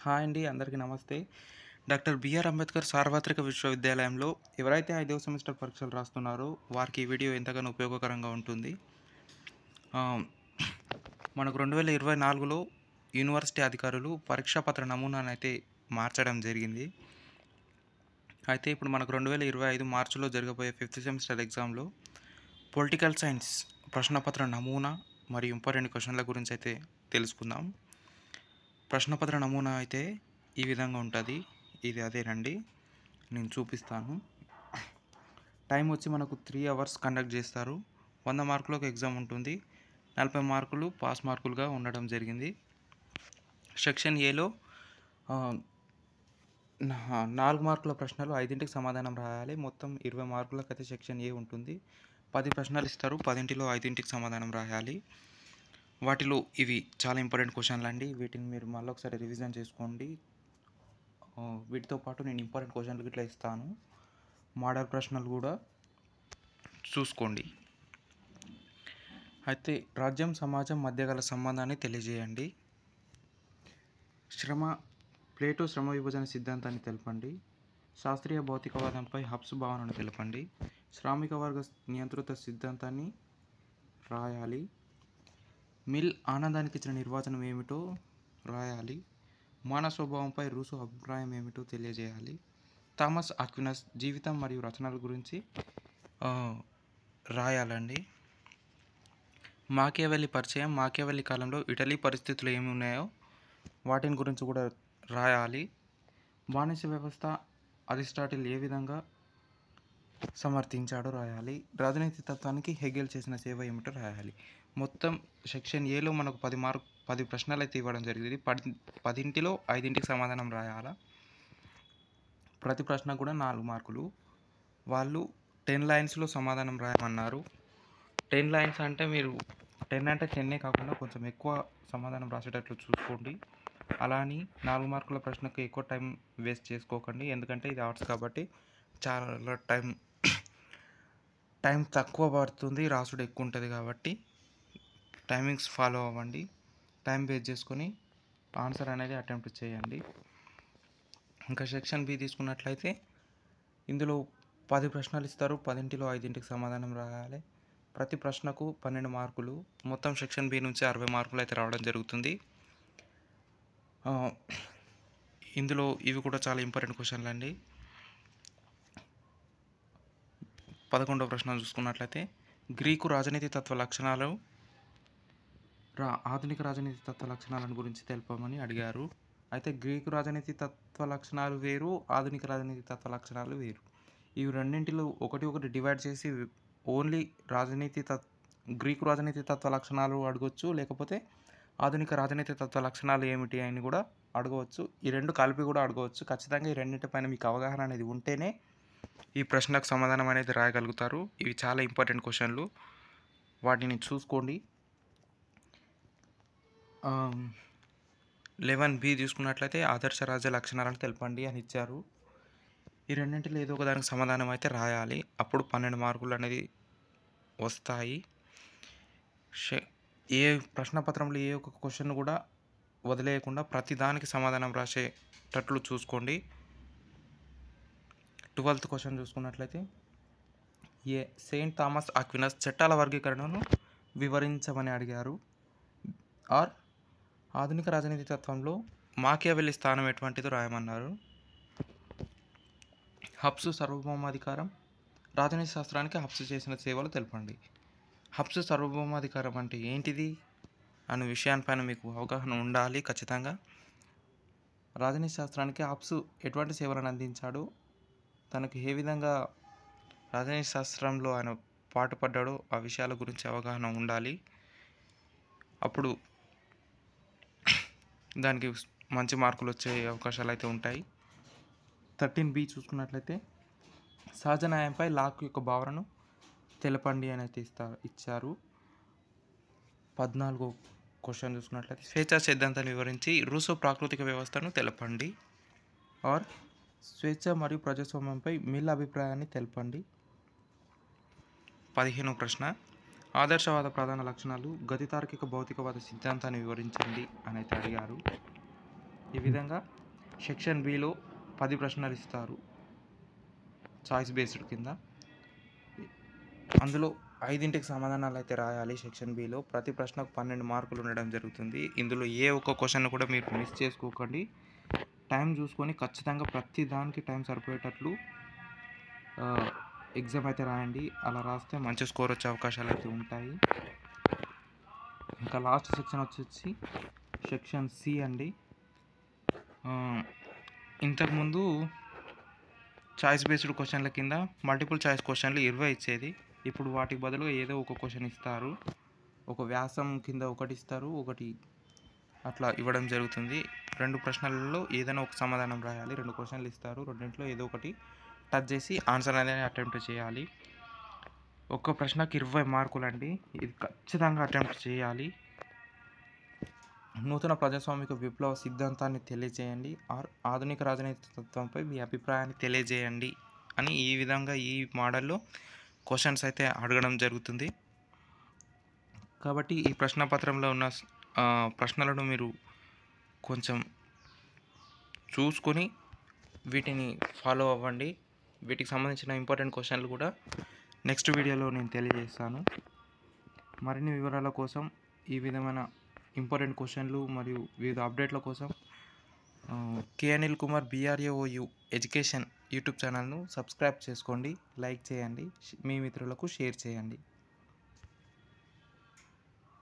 Hi అండి. అందరికీ నమస్తే. డాక్టర్ బిఆర్ అంబేద్కర్ సార్వత్రిక విశ్వవిద్యాలయంలో ఎవరైతే 5వ సెమిస్టర్ పరీక్షలు రాస్తున్నారో వారికి ఈ వీడియో ఎంతగానో ఉపయోగకరంగా ఉంటుంది. ఆహ్, మనకు 2024లో యూనివర్సిటీ అధికారులు పరీక్షా పత్ర నమూనానైతే మార్చడం జరిగింది. అయితే ఇప్పుడు మనకు 2025 మార్చిలో జరగబోయే 5th సెమిస్టర్ ఎగ్జామ్‌లో పొలిటికల్ సైన్స్ ప్రశ్నపత్ర నమూనా మరియు ఇంపార్టెంట్ క్వెషన్ల గురించి అయితే తెలుసుకుందాం. ప్రశ్నపత్ర నమూనా అయితే ఈ విధంగా ఉంటుంది. ఇది అదేనండి. నేను చూపిస్తాను. టైం వచ్చి మనకు 3 అవర్స్ కండక్ట్ చేస్తారు. 100 మార్కులకు ఎగ్జామ్ ఉంటుంది. 40 మార్కులు పాస్ మార్కులుగా ఉండడం జరిగింది. సెక్షన్ ఏలో 4 మార్కుల ప్రశ్నలు 5ంటికి సమాధానం రాయాలి. మొత్తం 20 మార్కులకైతే సెక్షన్ ఏ ఉంటుంది. 10 ప్రశ్నలు ఇస్తారు. 10ంటిలో 5ంటికి సమాధానం రాయాలి. వాటిలో ఇవి చాలా ఇంపార్టెంట్ క్వెషన్లు అండి. వీటిని మీరు మళ్ళీ ఒకసారి రివిజన్ చేసుకోండి. వీటితో పాటు నేను ఇంపార్టెంట్ క్వెషన్లు ఇట్లా ఇస్తాను. మోడల్ ప్రశ్నలు కూడా చూసుకోండి. అయితే రాజ్యం సమాజం మధ్య గల సంబంధాన్ని తెలియజేయండి. ప్లేటో శ్రమ విభజన సిద్ధాంతాన్ని తెలపండి. శాస్త్రీయ భౌతికవాదంపై హబ్స్ భావనను తెలపండి. శ్రామిక వర్గ నియంత్రిత సిద్ధాంతాన్ని రాయాలి. మిల్ ఆనందానికి ఇచ్చిన నిర్వచనం ఏమిటో రాయాలి. మానవ స్వభావంపై రూసో అభిప్రాయం ఏమిటో తెలియజేయాలి. థామస్ అక్వినస్ జీవితం మరియు రచనల గురించి రాయాలండి. మాకియావెల్లి పరిచయం, మాకియావెల్లి కాలంలో ఇటలీ పరిస్థితులు ఏమి ఉన్నాయో వాటిని గురించి కూడా రాయాలి. బానిస వ్యవస్థ అరిస్టాటిల్ ఏ విధంగా సమర్థించాడో రాయాలి. రాజనీతి తత్వానికి హెగెల్ చేసిన సేవ ఏమిటో రాయాలి. మొత్తం సెక్షన్ ఏలో మనకు 10 ప్రశ్నలు అయితే ఇవ్వడం జరిగింది. 10ంటిలో 5ంటికి సమాధానం రాయాలా. ప్రతి ప్రశ్న కూడా 4 మార్కులు. వాళ్ళు 10 లైన్స్లో సమాధానం రాయమన్నారు. 10 లైన్స్ అంటే మీరు 10 అంటే 10 కాకుండా కొంచెం ఎక్కువ సమాధానం రాసేటట్లు చూసుకోండి. అలా అని 4 మార్కుల ప్రశ్నకు ఎక్కువ టైం వేస్ట్ చేసుకోకండి. ఎందుకంటే ఇది ఆర్ట్స్ కాబట్టి చాలా టైం తక్కువ పడుతుంది, రాసుడు ఎక్కువ ఉంటుంది కాబట్టి టైమింగ్స్ ఫాలో అవ్వండి. టైం వేస్ట్ చేసుకొని ఆన్సర్ అనేది అటెంప్ట్ చేయండి. ఇంకా సెక్షన్ బి తీసుకున్నట్లయితే ఇందులో 10 ప్రశ్నలు ఇస్తారు. 10ంటిలో 5ంటికి సమాధానం రాయాలి. ప్రతి ప్రశ్నకు 12 మార్కులు. మొత్తం సెక్షన్ బి నుంచి 60 మార్కులు అయితే రావడం జరుగుతుంది. ఇందులో ఇవి కూడా చాలా ఇంపార్టెంట్ క్వశ్చన్లు అండి. 11వ ప్రశ్న చూసుకున్నట్లయితే గ్రీకు రాజనీతి తత్వ లక్షణాలు ఆధునిక రాజనీతి తత్వ లక్షణాలను గురించి తెలుపమని అడిగారు. అయితే గ్రీకు రాజనీతి తత్వ లక్షణాలు వేరు, ఆధునిక రాజనీతి తత్వ లక్షణాలు వేరు. ఇవి రెండింటిలో ఒకటి డివైడ్ చేసి ఓన్లీ గ్రీకు రాజనీతి తత్వ లక్షణాలు అడగవచ్చు, లేకపోతే ఆధునిక రాజనీతి తత్వ లక్షణాలు ఏమిటి అని కూడా అడగవచ్చు. ఈ రెండు కలిపి కూడా అడగవచ్చు. ఖచ్చితంగా ఈ రెండింటిపైన మీకు అవగాహన అనేది ఉంటేనే ఈ ప్రశ్నకు సమాధానం అనేది రాయగలుగుతారు. ఇవి చాలా ఇంపార్టెంట్ క్వశ్చన్లు, వాటిని చూసుకోండి. 11B చూసుకున్నట్లయితే ఆదర్శ రాజ్య లక్షణాలను తెలపండి అని ఇచ్చారు. ఈ రెండింటిలో ఏదో ఒక దానికి సమాధానం అయితే రాయాలి. అప్పుడు 12 మార్కులు అనేది వస్తాయి. ఏ ప్రశ్నపత్రంలో ఏ ఒక్క క్వశ్చన్ కూడా వదిలేయకుండా ప్రతి దానికి సమాధానం రాసేటట్లు చూసుకోండి. 12th క్వశ్చన్ చూసుకున్నట్లయితే సెయింట్ థామస్ అక్వినస్ చట్టాల వర్గీకరణను వివరించమని అడిగారు. ఆధునిక రాజనీతి తత్వంలో మాకియావెల్లి స్థానం ఎటువంటిదో రాయమన్నారు. హబ్స్ సార్వభౌమాధికారం, రాజనీతి శాస్త్రానికి హబ్స్ చేసిన సేవలు తెలపండి. హబ్స్ సార్వభౌమాధికారం అంటే ఏంటిది అనే విషయానిపైన మీకు అవగాహన ఉండాలి ఖచ్చితంగా. రాజనీతి శాస్త్రానికి హబ్స్ ఎటువంటి సేవలను అందించాడు, తనకు ఏ విధంగా రాజనీతి శాస్త్రంలో ఆయన పాటుపడ్డాడో ఆ విషయాల గురించి అవగాహన ఉండాలి. అప్పుడు దానికి మంచి మార్కులు వచ్చే అవకాశాలు అయితే ఉంటాయి. 13B చూసుకున్నట్లయితే సహజ న్యాయంపై లాక్ యొక్క భావనను తెలపండి అని అయితే ఇచ్చారు. 14వ క్వశ్చన్ చూసుకున్నట్లయితే స్వేచ్ఛా సిద్ధాంతాన్ని వివరించి రూసో ప్రాకృతిక వ్యవస్థను తెలపండి. స్వేచ్ఛ మరియు ప్రజాస్వామ్యంపై మిల్ అభిప్రాయాన్ని తెలపండి. 15వ ప్రశ్న ఆదర్శవాద ప్రధాన లక్షణాలు, గతి తార్కిక భౌతికవాద సిద్ధాంతాన్ని వివరించండి అని అయితే అడిగారు. ఈ విధంగా సెక్షన్ బిలో 10 ప్రశ్నలు ఇస్తారు చాయిస్ బేస్డ్ కింద. అందులో 5కి సమాధానాలు అయితే రాయాలి. సెక్షన్ బిలో ప్రతి ప్రశ్నకు 12 మార్కులు ఉండడం జరుగుతుంది. ఇందులో ఏ ఒక్క క్వశ్చన్ కూడా మీరు మిస్ చేసుకోకండి. టైం చూసుకొని ఖచ్చితంగా ప్రతి దానికి టైం సరిపోయేటట్లు ఎగ్జామ్ అయితే రాయండి. అలా రాస్తే మంచి స్కోర్ వచ్చే అవకాశాలు అయితే ఉంటాయి. ఇంకా లాస్ట్ సెక్షన్ వచ్చేసి సెక్షన్ సి అండి. ఇంతకుముందు చాయిస్ బేస్డ్ క్వశ్చన్ల కింద మల్టిపుల్ చాయిస్ క్వశ్చన్లు 20 ఇచ్చేది. ఇప్పుడు వాటికి బదులుగా ఏదో ఒక క్వశ్చన్ ఇస్తారు. ఒక వ్యాసం కింద ఒకటి ఇస్తారు, ఒకటి అట్లా ఇవ్వడం జరుగుతుంది. 2 ప్రశ్నలలో ఏదైనా ఒక సమాధానం రాయాలి. 2 క్వశ్చన్లు ఇస్తారు. రెండింటిలో ఏదో ఒకటి టచ్ చేసి ఆన్సర్ అనేది అటెంప్ట్ చేయాలి. ఒక్క ప్రశ్నకి 20 మార్కులు అండి. ఇది ఖచ్చితంగా అటెంప్ట్ చేయాలి. నూతన ప్రజాస్వామిక విప్లవ సిద్ధాంతాన్ని తెలియజేయండి. ఆధునిక రాజనీతి తత్వంపై మీ అభిప్రాయాన్ని తెలియజేయండి అని ఈ విధంగా ఈ మోడల్లో క్వశ్చన్స్ అయితే అడగడం జరుగుతుంది. కాబట్టి ఈ ప్రశ్నపత్రంలో ఉన్న ప్రశ్నలను మీరు కొంచెం చూసుకొని వీటిని ఫాలో అవ్వండి. వీటికి సంబంధించిన ఇంపార్టెంట్ క్వశ్చన్లు కూడా నెక్స్ట్ వీడియోలో నేను తెలియజేస్తాను. మరిన్ని వివరాల కోసం ఈ విధమైన ఇంపార్టెంట్ క్వశ్చన్లు మరియు వివిధ అప్డేట్ల కోసం K Anil Kumar BRAOU education YouTube ఛానల్ను సబ్స్క్రైబ్ చేసుకోండి, లైక్ చేయండి, మీ మిత్రులకు షేర్ చేయండి.